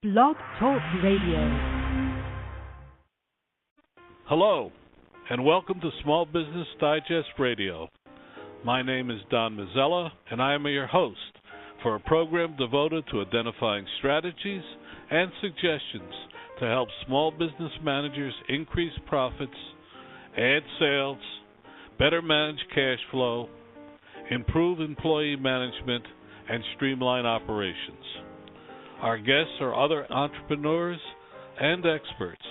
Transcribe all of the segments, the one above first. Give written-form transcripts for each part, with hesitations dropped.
Blog Talk Radio. Hello, and welcome to Small Business Digest Radio. My name is Don Mazzella, and I am your host for a program devoted to identifying strategies and suggestions to help small business managers increase profits, add sales, better manage cash flow, improve employee management, and streamline operations. Our guests are other entrepreneurs and experts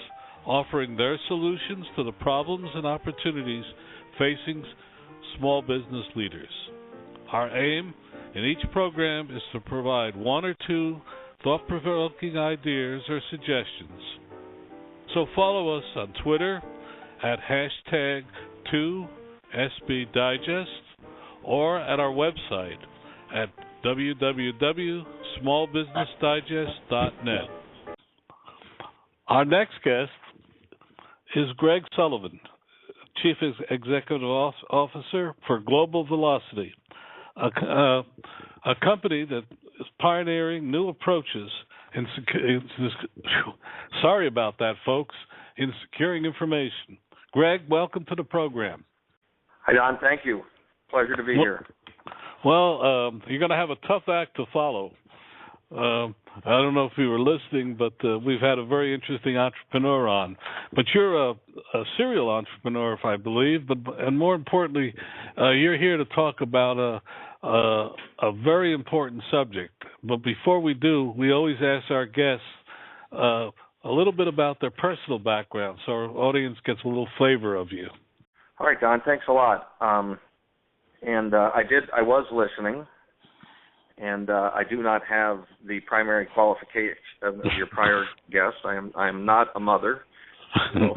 offering their solutions to the problems and opportunities facing small business leaders. Our aim in each program is to provide one or two thought-provoking ideas or suggestions. So follow us on Twitter at hashtag 2SBDigest or at our website at www.smallbusinessdigest.net. Our next guest is Greg Sullivan, Chief Executive Officer for Global Velocity, a company that is pioneering new approaches in sorry about that, folks, in securing information. Greg, welcome to the program. Hi, Don. Thank you. Pleasure to be here. Well, you're going to have a tough act to follow. I don't know if you were listening, but we've had a very interesting entrepreneur on. But you're a serial entrepreneur, if I believe, and more importantly, you're here to talk about a very important subject. But before we do, we always ask our guests a little bit about their personal background so our audience gets a little flavor of you. All right, Don. Thanks a lot. I was listening, and I do not have the primary qualification of your prior guest. I am not a mother. So,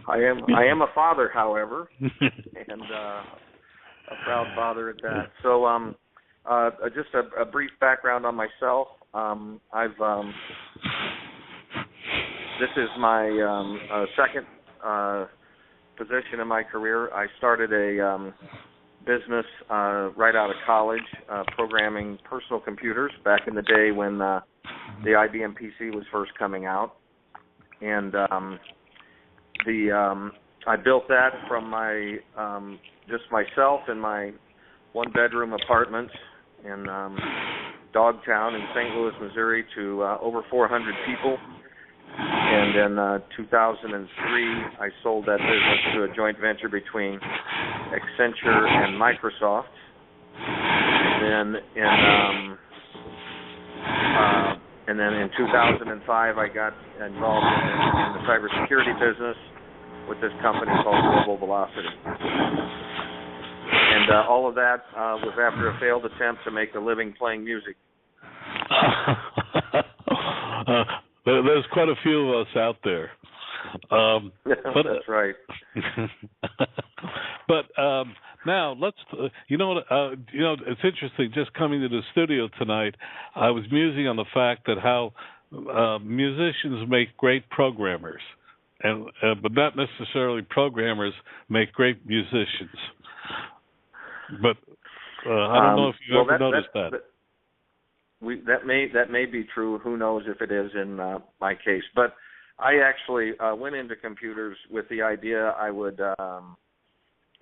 I am a father, however, and a proud father at that. So, just a brief background on myself. This is my second position in my career. I started a business right out of college, programming personal computers back in the day when the IBM PC was first coming out, and I built that from my just myself in my one-bedroom apartment in Dogtown in St. Louis, Missouri, to over 400 people. And in 2003, I sold that business to a joint venture between Accenture and Microsoft. And then in 2005, I got involved in the cybersecurity business with this company called Global Velocity. And all of that was after a failed attempt to make a living playing music. There's quite a few of us out there. That's right. But now let's. It's interesting. Just coming to the studio tonight, I was musing on the fact that how musicians make great programmers, but not necessarily programmers make great musicians. But I don't know if you've ever noticed that. That may be true. Who knows if it is in my case? But I actually went into computers with the idea I would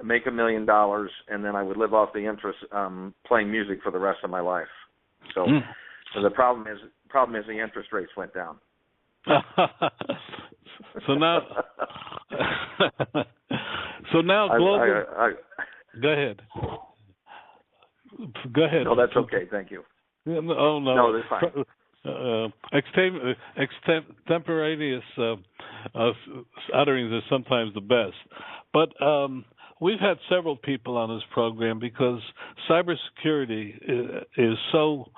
make $1 million and then I would live off the interest playing music for the rest of my life. So the problem is the interest rates went down. So now global. Go ahead. Go ahead. No, that's okay. Thank you. Oh, no. No, that's fine. Extemporaneous utterings are sometimes the best. But we've had several people on this program because cybersecurity is so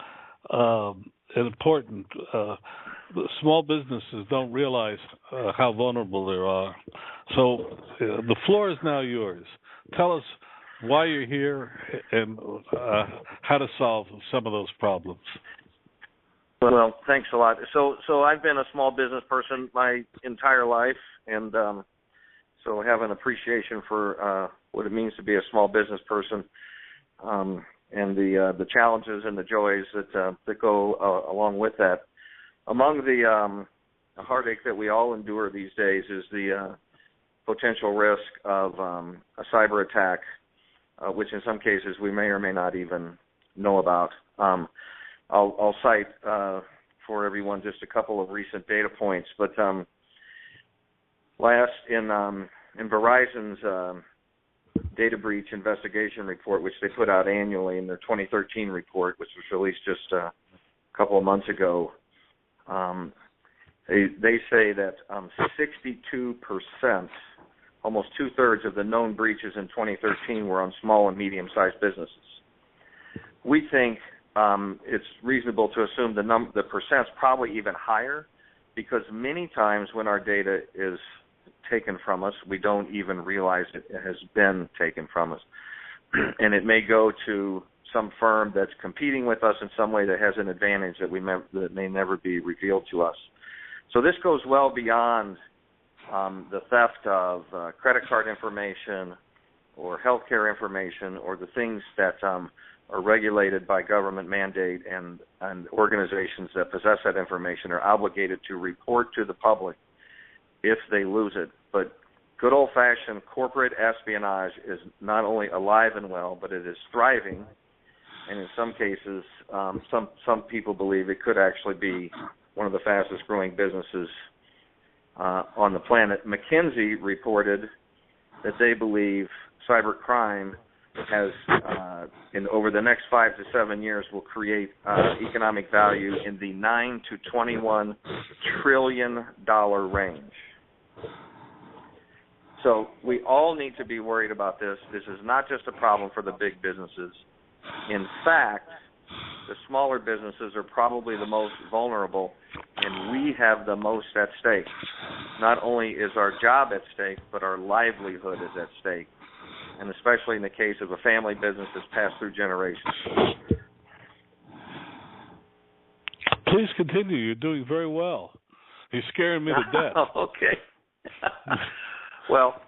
important. Small businesses don't realize how vulnerable they are. So the floor is now yours. Tell us why you're here and how to solve some of those problems. Well, thanks a lot. So I've been a small business person my entire life, and so I have an appreciation for what it means to be a small business person. and the challenges and the joys that go along with that. Among the heartache that we all endure these days is the potential risk of a cyber attack, which in some cases we may or may not even know about. I'll cite for everyone just a couple of recent data points, but last in Verizon's data breach investigation report, which they put out annually in their 2013 report, which was released just a couple of months ago, they say that 62%, almost two-thirds of the known breaches in 2013 were on small and medium-sized businesses. We think it's reasonable to assume the percent's probably even higher, because many times when our data is taken from us, we don't even realize it has been taken from us. And it may go to some firm that's competing with us in some way that has an advantage that may never be revealed to us. So this goes well beyond the theft of credit card information or healthcare information or the things that are regulated by government mandate, and organizations that possess that information are obligated to report to the public if they lose it. But good old-fashioned corporate espionage is not only alive and well, but it is thriving, and in some cases, some people believe it could actually be one of the fastest-growing businesses on the planet. McKinsey reported that they believe cybercrime has, over the next 5 to 7 years, will create economic value in the $9 to $21 trillion range. So we all need to be worried about this. This is not just a problem for the big businesses. In fact, the smaller businesses are probably the most vulnerable, and we have the most at stake. Not only is our job at stake, but our livelihood is at stake, and especially in the case of a family business that's passed through generations. Please continue. You're doing very well. You're scaring me to death. Okay. Well,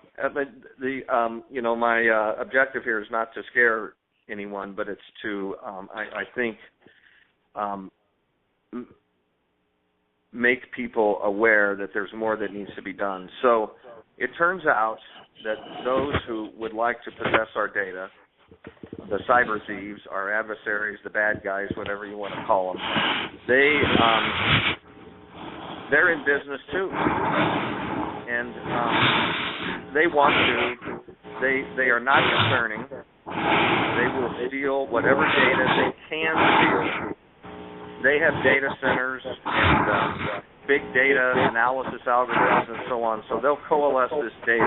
my objective here is not to scare anyone, but it's to, I think, make people aware that there's more that needs to be done. So it turns out that those who would like to possess our data, the cyber thieves, our adversaries, the bad guys, whatever you want to call them, they're in business too, and they want to. They are not discerning. They will steal whatever data they can steal. They have data centers and big data analysis algorithms and so on, so they'll coalesce this data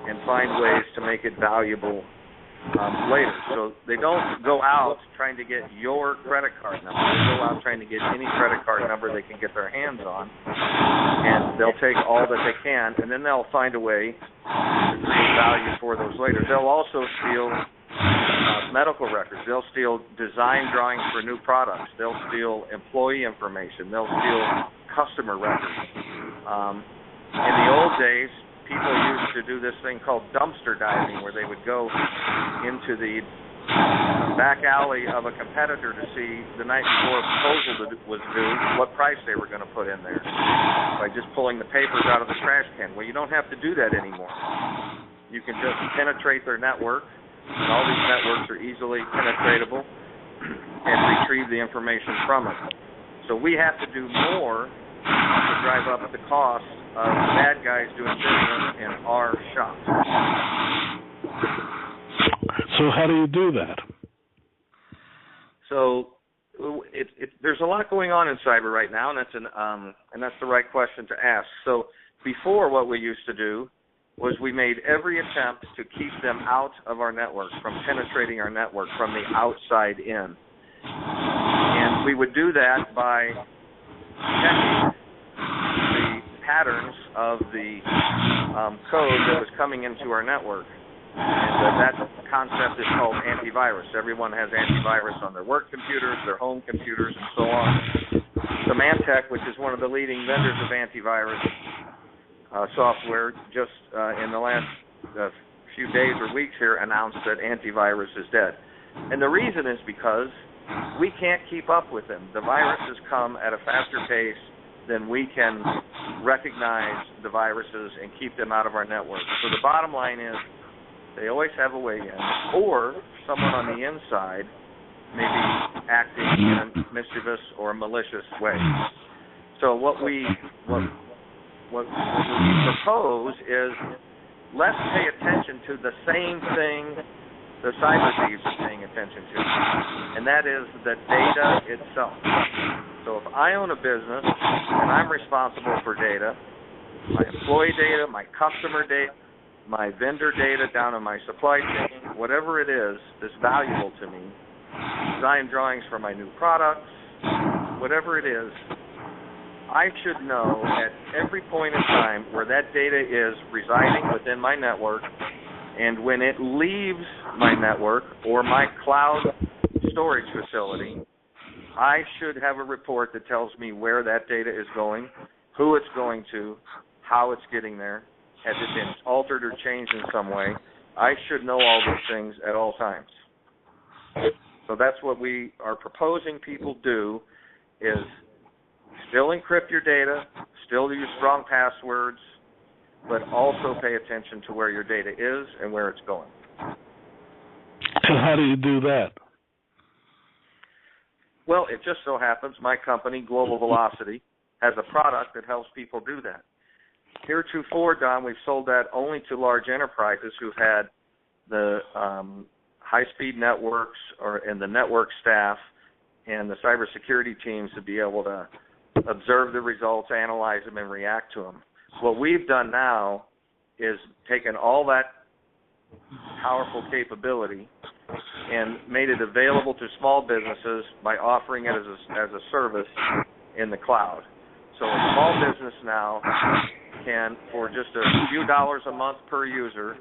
and find ways to make it valuable later. So they don't go out trying to get your credit card number. They go out trying to get any credit card number they can get their hands on, and they'll take all that they can, and then they'll find a way to create value for those later. They'll also steal medical records. They'll steal design drawings for new products. They'll steal employee information. They'll steal customer records. In the old days, people used to do this thing called dumpster diving, where they would go into the back alley of a competitor to see the night before a proposal was due what price they were going to put in there by just pulling the papers out of the trash can. Well, you don't have to do that anymore. You can just penetrate their network, and all these networks are easily penetratable, and retrieve the information from it. So we have to do more to drive up the cost of bad guys doing business in our shop. So how do you do that? So there's a lot going on in cyber right now, and that's the right question to ask. So before, what we used to do was we made every attempt to keep them out of our network, from penetrating our network from the outside in. And we would do that by checking the patterns of the code that was coming into our network. And that concept is called antivirus. Everyone has antivirus on their work computers, their home computers, and so on. Symantec, which is one of the leading vendors of antivirus software, just in the last few days or weeks here announced that antivirus is dead. And the reason is because we can't keep up with them. The viruses come at a faster pace than we can recognize the viruses and keep them out of our network. So the bottom line is they always have a way in, or someone on the inside may be acting in a mischievous or malicious way. So what we propose is let's pay attention to the same thing the cyber thieves are paying attention to, and that is the data itself. So if I own a business and I'm responsible for data, my employee data, my customer data, my vendor data down in my supply chain, whatever it is that's valuable to me, design drawings for my new products, whatever it is, I should know at every point in time where that data is residing within my network, and when it leaves my network or my cloud storage facility, I should have a report that tells me where that data is going, who it's going to, how it's getting there, has it been altered or changed in some way. I should know all those things at all times. So that's what we are proposing people do, is still encrypt your data, still use strong passwords, but also pay attention to where your data is and where it's going. And how do you do that? Well, it just so happens my company, Global Velocity, has a product that helps people do that. Heretofore, Don, we've sold that only to large enterprises who've had the high-speed networks and the network staff and the cybersecurity teams to be able to observe the results, analyze them, and react to them. What we've done now is taken all that powerful capability and made it available to small businesses by offering it as a service in the cloud. So a small business now can, for just a few dollars a month per user,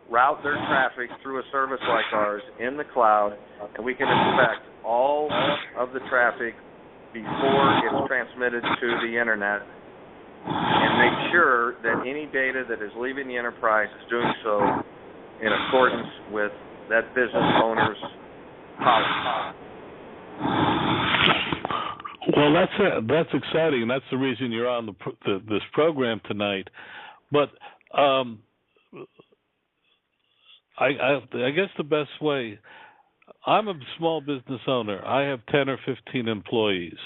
route their traffic through a service like ours in the cloud, and we can inspect all of the traffic before it's transmitted to the internet and make sure that any data that is leaving the enterprise is doing so in accordance with that business owner's policy. Well, that's exciting, and that's the reason you're on this program tonight. But I guess the best way, I'm a small business owner. I have 10 or 15 employees,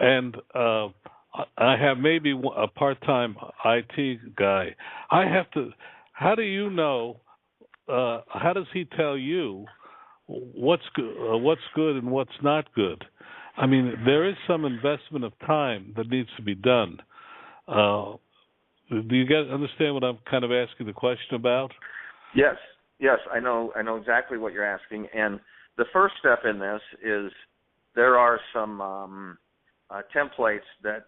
and I have maybe a part-time IT guy. How do you know, how does he tell you what's good and what's not good? I mean, there is some investment of time that needs to be done. Do you guys understand what I'm kind of asking the question about? Yes, I know exactly what you're asking. And the first step in this is there are some templates that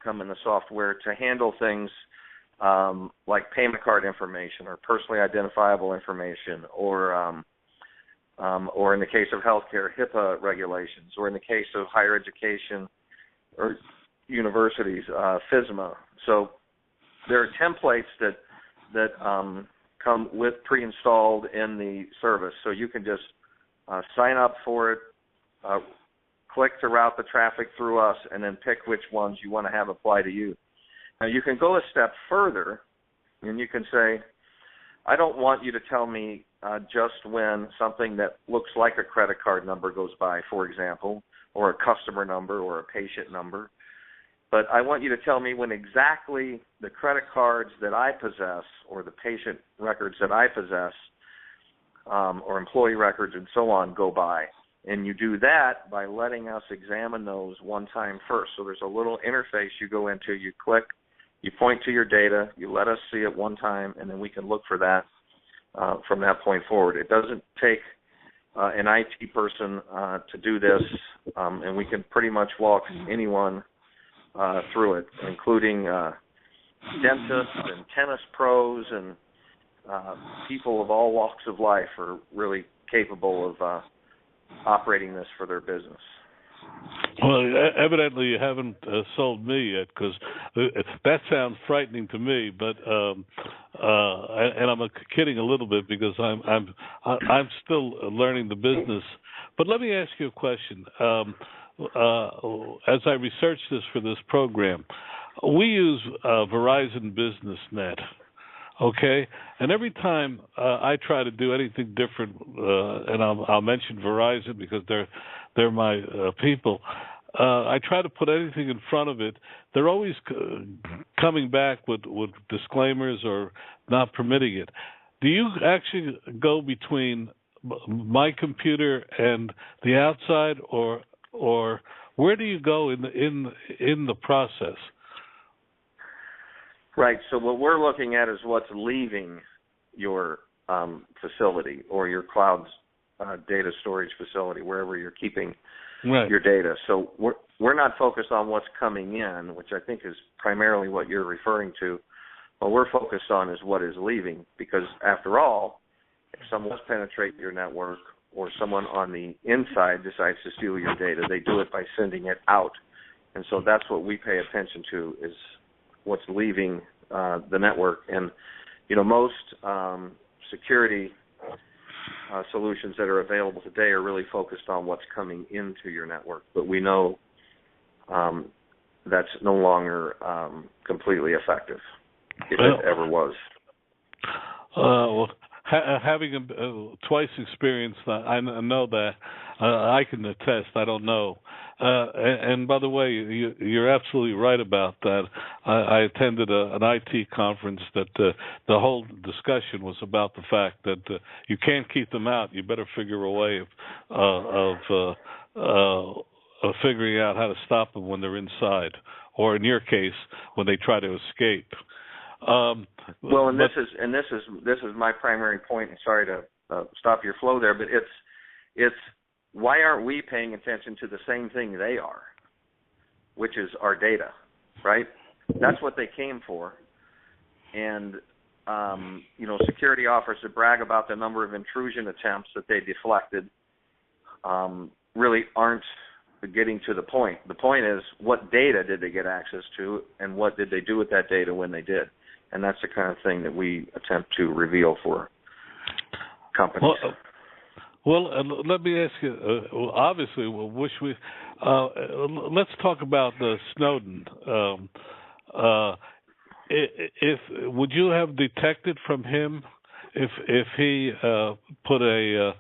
come in the software to handle things like payment card information or personally identifiable information, or in the case of healthcare, HIPAA regulations, or in the case of higher education or universities, FISMA. So there are templates that come with pre-installed in the service, so you can just sign up for it, click to route the traffic through us, and then pick which ones you want to have apply to you. Now, you can go a step further, and you can say, I don't want you to tell me just when something that looks like a credit card number goes by, for example, or a customer number or a patient number, but I want you to tell me when exactly the credit cards that I possess or the patient records that I possess or employee records and so on go by. And you do that by letting us examine those one time first. So there's a little interface you go into, you click, you point to your data, you let us see it one time, and then we can look for that from that point forward. It doesn't take an IT person to do this, and we can pretty much walk anyone through it, including dentists and tennis pros and people of all walks of life are really capable of operating this for their business. Well, evidently you haven't sold me yet, because that sounds frightening to me. But and I'm kidding a little bit because I'm still learning the business. But let me ask you a question. As I researched this for this program, we use Verizon Business Net. Okay, and every time I try to do anything different, and I'll mention Verizon because they're my people. I try to put anything in front of it. They're always coming back with disclaimers or not permitting it. Do you actually go between my computer and the outside, or where do you go in the process? Right. So what we're looking at is what's leaving your facility or your cloud data storage facility, wherever you're keeping your data. So we're not focused on what's coming in, which I think is primarily what you're referring to. What we're focused on is what is leaving, because after all, if someone does penetrate your network or someone on the inside decides to steal your data, they do it by sending it out. And so that's what we pay attention to, is what's leaving the network. And, most security solutions that are available today are really focused on what's coming into your network. But we know that's no longer completely effective, if it ever was. Having twice experienced that, I know that. I can attest. I don't know. And by the way, you're absolutely right about that. I attended an IT conference that the whole discussion was about the fact that you can't keep them out. You better figure a way of figuring out how to stop them when they're inside, or in your case, when they try to escape. This is my primary point. And sorry to stop your flow there, but it's why aren't we paying attention to the same thing they are, which is our data, right? That's what they came for. And security offers to brag about the number of intrusion attempts that they deflected. Really aren't getting to the point. The point is, what data did they get access to, and what did they do with that data when they did? And that's the kind of thing that we attempt to reveal for companies. Well, let me ask you. Obviously, let's talk about Snowden. Would you have detected from him if he put a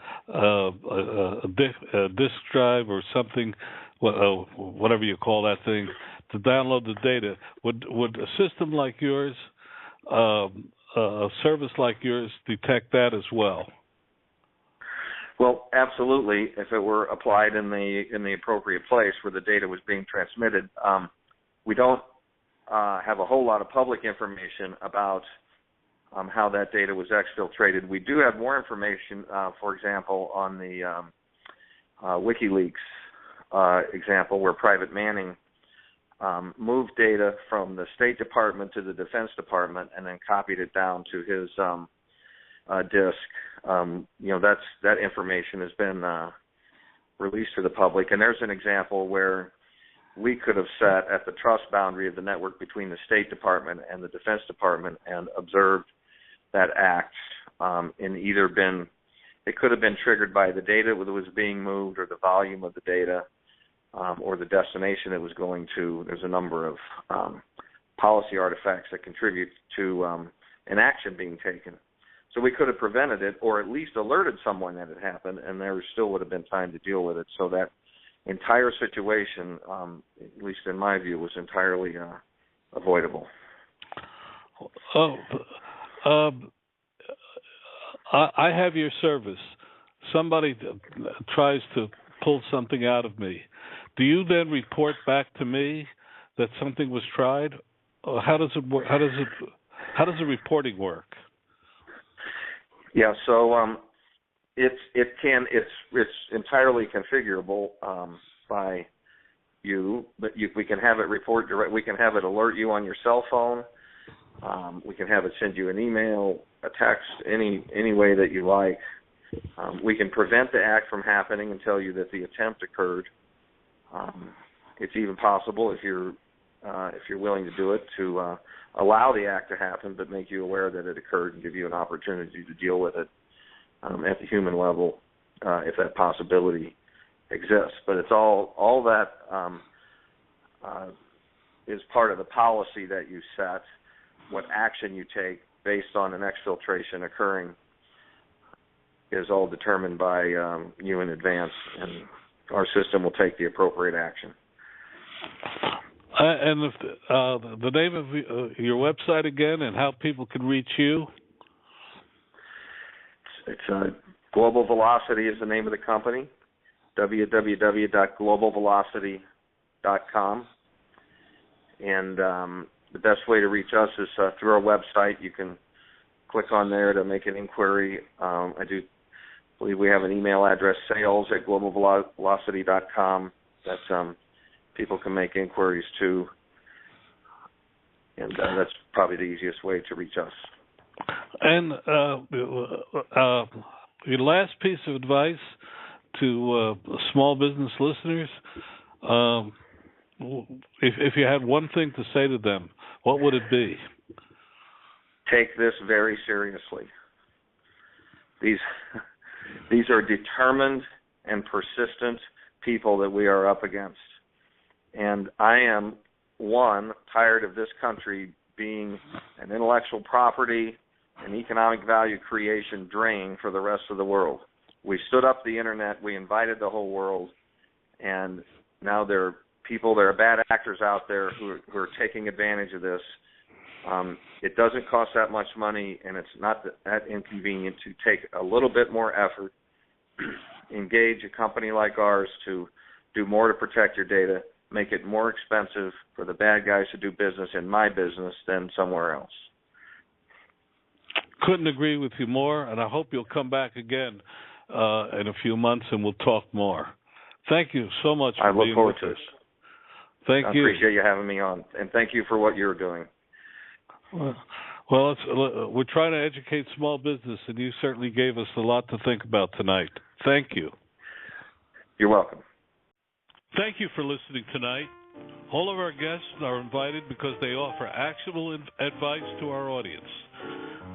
disk drive or something, whatever you call that thing, to download the data? Would a system like yours, a service like yours, detect that as well? Well, absolutely. If it were applied in the appropriate place where the data was being transmitted, we don't have a whole lot of public information about how that data was exfiltrated. We do have more information, for example, on the WikiLeaks example, where Private Manning moved data from the State Department to the Defense Department and then copied it down to his disk. That information has been released to the public, and there's an example where we could have sat at the trust boundary of the network between the State Department and the Defense Department and observed that act, and it could have been triggered by the data that was being moved, or the volume of the data, or the destination it was going to. There's a number of policy artifacts that contribute to an action being taken. So we could have prevented it, or at least alerted someone that it happened, and there still would have been time to deal with it. So that entire situation, at least in my view, was entirely avoidable. I have your service. Somebody tries to pull something out of me. Do you then report back to me that something was tried? Or how does it work? How does the reporting work? Yeah, so it's entirely configurable by you, but we can have it report direct. We can have it alert you on your cell phone. We can have it send you an email, a text, any way that you like. We can prevent the act from happening and tell you that the attempt occurred. It's even possible, if you're if you're willing to do it, to allow the act to happen, but make you aware that it occurred and give you an opportunity to deal with it at the human level, if that possibility exists. But it's all that is part of the policy that you set. What action you take based on an exfiltration occurring is all determined by you in advance, and our system will take the appropriate action. And if, the name of your website again, and how people can reach you? It's Global Velocity is the name of the company, www.globalvelocity.com. And the best way to reach us is through our website. You can click on there to make an inquiry. I do believe we have an email address, sales@globalvelocity.com, that people can make inquiries to. And that's probably the easiest way to reach us. And your last piece of advice to small business listeners, if you had one thing to say to them, what would it be? Take this very seriously. These are determined and persistent people that we are up against. And I am, tired of this country being an intellectual property and economic value creation drain for the rest of the world. We stood up the internet, we invited the whole world, and now there are bad actors out there who are taking advantage of this. It doesn't cost that much money, and it's not that inconvenient to take a little bit more effort, engage a company like ours to do more to protect your data, make it more expensive for the bad guys to do business in my business than somewhere else. Couldn't agree with you more, and I hope you'll come back again in a few months and we'll talk more. Thank you so much for being with us. I look forward to it. Thank you. I appreciate you having me on, and thank you for what you're doing. Well, we're trying to educate small business, and you certainly gave us a lot to think about tonight. Thank you. You're welcome. Thank you for listening tonight. All of our guests are invited because they offer actionable advice to our audience.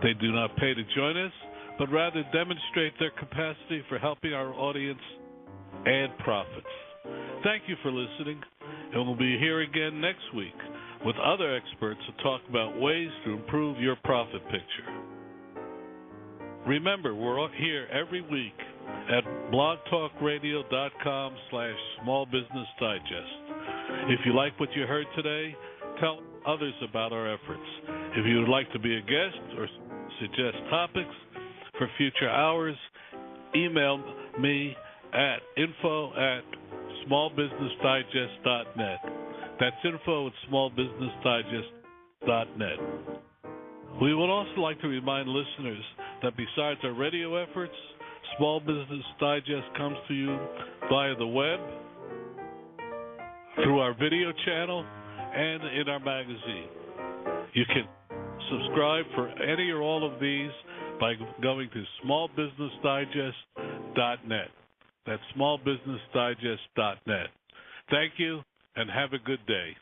They do not pay to join us, but rather demonstrate their capacity for helping our audience add profits. Thank you for listening, and we'll be here again next week with other experts to talk about ways to improve your profit picture. Remember, we're here every week at blogtalkradio.com/smallbusinessdigest. If you like what you heard today, tell others about our efforts. If you would like to be a guest or suggest topics for future hours, email me at info@smallbusinessdigest.net. That's info@smallbusinessdigest.net. We would also like to remind listeners that besides our radio efforts, Small Business Digest comes to you via the web, through our video channel, and in our magazine. You can subscribe for any or all of these by going to smallbusinessdigest.net. That's smallbusinessdigest.net. Thank you, and have a good day.